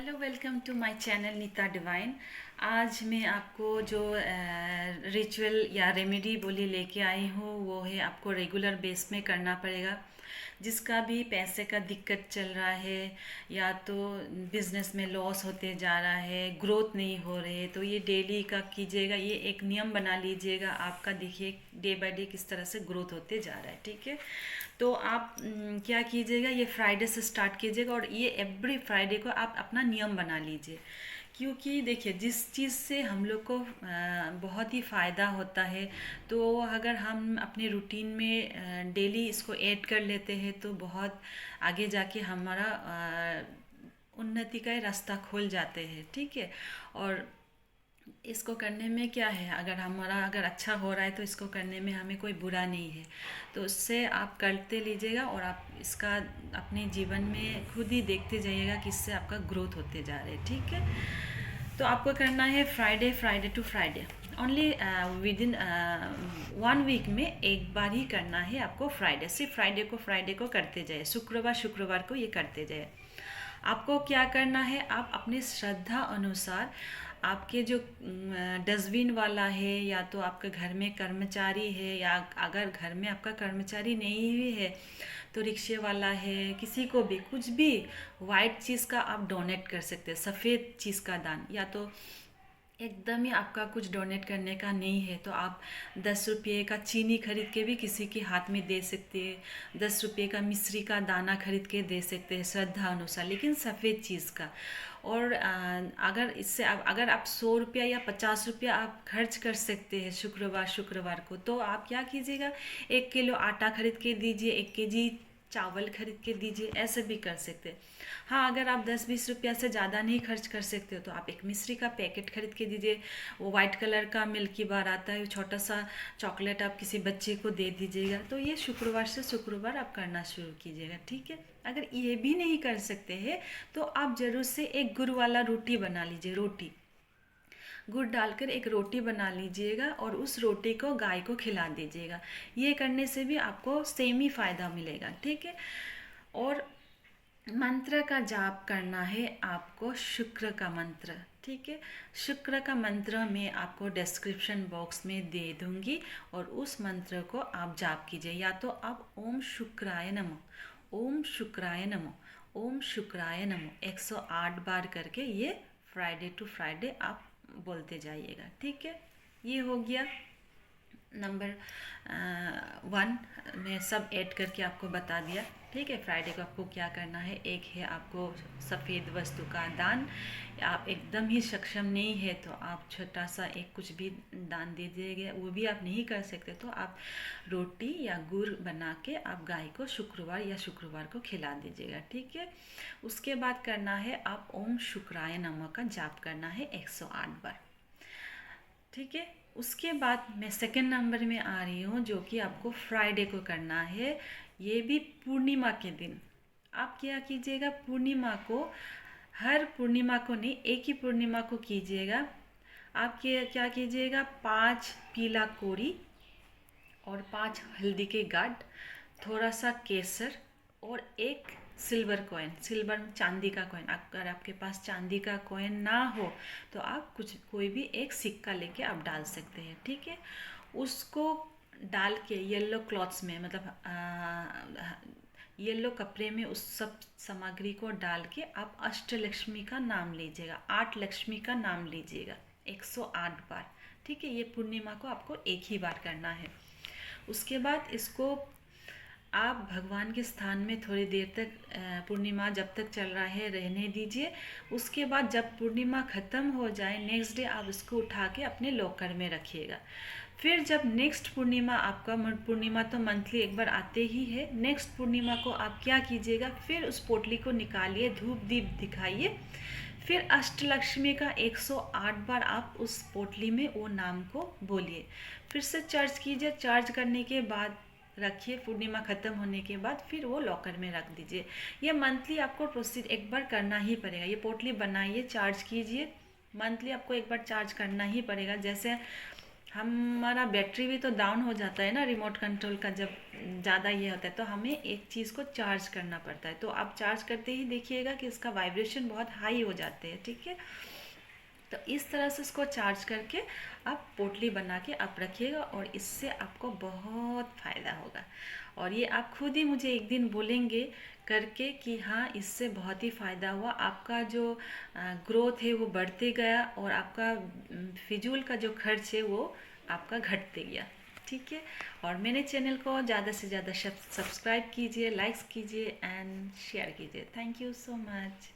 Hello, welcome to my channel Neeta Divine. आज मैं आपको जो रिचुअल या रेमेडी बोली लेके आई हूँ वो है आपको रेगुलर बेस में करना पड़ेगा। जिसका भी पैसे का दिक्कत चल रहा है या तो बिजनेस में लॉस होते जा रहा है, ग्रोथ नहीं हो रही है, तो ये डेली का कीजिएगा। ये एक नियम बना लीजिएगा आपका। देखिए डे बाय डे किस तरह से ग्रोथ होते जा रहा है। ठीक है, तो आप क्या कीजिएगा, ये फ्राइडे से स्टार्ट कीजिएगा और ये एवरी फ्राइडे को आप अपना नियम बना लीजिए। क्योंकि देखिए जिस चीज़ से हम लोग को बहुत ही फ़ायदा होता है, तो अगर हम अपने रूटीन में डेली इसको ऐड कर लेते हैं तो बहुत आगे जाके हमारा उन्नति का रास्ता खोल जाते हैं। ठीक है, और इसको करने में क्या है, अगर हमारा अगर अच्छा हो रहा है तो इसको करने में हमें कोई बुरा नहीं है। तो उससे आप करते लीजिएगा और आप इसका अपने जीवन में खुद ही देखते जाइएगा कि इससे आपका ग्रोथ होते जा रहे हैं। ठीक है, तो आपको करना है Friday to Friday only. Within 1 week में एक बार ही करना है आपको। सिर्फ फ्राइडे को करते जाए, शुक्रवार को ये करते जाए। आपको क्या करना है, आप अपने श्रद्धा अनुसार आपके जो डस्टबिन वाला है या तो आपके घर में कर्मचारी है, या अगर घर में आपका कर्मचारी नहीं भी है तो रिक्शे वाला है, किसी को भी कुछ भी वाइट चीज़ का आप डोनेट कर सकते हैं। सफ़ेद चीज़ का दान, या तो एकदम ही आपका कुछ डोनेट करने का नहीं है तो आप 10 रुपये का चीनी खरीद के भी किसी के हाथ में दे सकते हैं। 10 रुपये का मिश्री का दाना खरीद के दे सकते हैं श्रद्धा अनुसार, लेकिन सफ़ेद चीज़ का। और अगर इससे अगर आप 100 रुपया या 50 रुपया आप खर्च कर सकते हैं शुक्रवार को, तो आप क्या कीजिएगा, 1 किलो आटा खरीद के दीजिए, 1 केजी चावल खरीद के दीजिए, ऐसे भी कर सकते हैं। हाँ, अगर आप 10-20 रुपया से ज़्यादा नहीं खर्च कर सकते हो तो आप एक मिश्री का पैकेट खरीद के दीजिए। वो वाइट कलर का मिल्की बार आता है, छोटा सा चॉकलेट आप किसी बच्चे को दे दीजिएगा। तो ये शुक्रवार से शुक्रवार आप करना शुरू कीजिएगा। ठीक है, अगर ये भी नहीं कर सकते हैं तो आप ज़रूर से एक गुड़ वाला रोटी बना लीजिए। गुड़ डालकर एक रोटी बना लीजिएगा और उस रोटी को गाय को खिला दीजिएगा। ये करने से भी आपको सेम ही फ़ायदा मिलेगा। ठीक है, और मंत्र का जाप करना है आपको, शुक्र का मंत्र। ठीक है, शुक्र का मंत्र मैं आपको डिस्क्रिप्शन बॉक्स में दे दूंगी और उस मंत्र को आप जाप कीजिए। या तो आप ओम शुक्राय नमो, ओम शुक्राय नमो, ओम शुक्राय नमो 108 बार करके ये फ्राइडे टू फ्राइडे आप बोलते जाइएगा। ठीक है, ये हो गया नंबर 1 में सब ऐड करके आपको बता दिया। ठीक है, फ्राइडे को आपको क्या करना है, एक है आपको सफ़ेद वस्तु का दान। आप एकदम ही सक्षम नहीं है तो आप छोटा सा एक कुछ भी दान दे दीजिएगा। वो भी आप नहीं कर सकते तो आप रोटी या गुड़ बना के आप गाय को शुक्रवार को खिला दीजिएगा। ठीक है, उसके बाद करना है आप ओम शुक्राय नमः का जाप करना है 108 बार। ठीक है, उसके बाद मैं सेकंड नंबर में आ रही हूँ जो कि आपको फ्राइडे को करना है। ये भी पूर्णिमा के दिन आप क्या कीजिएगा, पूर्णिमा को, हर पूर्णिमा को नहीं, एक ही पूर्णिमा को कीजिएगा। आप क्या कीजिएगा, 5 पीला कोरी और 5 हल्दी के गांठ, थोड़ा सा केसर और एक सिल्वर कॉइन, सिल्वर चांदी का कॉइन। अगर आपके पास चांदी का कॉइन ना हो तो आप कोई भी एक सिक्का लेके आप डाल सकते हैं। ठीक है, उसको डाल के येलो क्लॉथ्स में, मतलब येलो कपड़े में उस सब सामग्री को डाल के आप अष्टलक्ष्मी का नाम लीजिएगा, 8 लक्ष्मी का नाम लीजिएगा 108 बार। ठीक है, ये पूर्णिमा को आपको एक ही बार करना है। उसके बाद इसको आप भगवान के स्थान में थोड़ी देर तक, पूर्णिमा जब तक चल रहा है रहने दीजिए। उसके बाद जब पूर्णिमा ख़त्म हो जाए, नेक्स्ट डे आप इसको उठा के अपने लॉकर में रखिएगा। फिर जब नेक्स्ट पूर्णिमा, आपका पूर्णिमा तो मंथली एक बार आते ही है, नेक्स्ट पूर्णिमा को आप क्या कीजिएगा, फिर उस पोटली को निकालिए, धूप दीप दिखाइए, फिर अष्टलक्ष्मी का 108 बार आप उस पोटली में वो नाम को बोलिए। फिर से चार्ज कीजिए, चार्ज करने के बाद रखिए। पूर्णिमा ख़त्म होने के बाद फिर वो लॉकर में रख दीजिए। ये मंथली आपको प्रोसीड एक बार करना ही पड़ेगा। ये पोटली बनाइए, चार्ज कीजिए, मंथली आपको एक बार चार्ज करना ही पड़ेगा। जैसे हमारा बैटरी भी तो डाउन हो जाता है ना रिमोट कंट्रोल का, जब ज़्यादा ये होता है तो हमें एक चीज़ को चार्ज करना पड़ता है। तो आप चार्ज करते ही देखिएगा कि इसका वाइब्रेशन बहुत हाई हो जाते हैं, ठीक है। तो इस तरह से इसको चार्ज करके आप पोटली बना के आप रखिएगा, और इससे आपको बहुत फ़ायदा होगा। और ये आप खुद ही मुझे एक दिन बोलेंगे करके कि हाँ, इससे बहुत ही फ़ायदा हुआ, आपका जो ग्रोथ है वो बढ़ते गया, और आपका फिजूल का जो खर्च है वो आपका घटते गया, ठीक है। और मेरे चैनल को ज़्यादा से ज़्यादा सब्सक्राइब कीजिए, लाइक्स कीजिए एंड शेयर कीजिए। Thank you so much.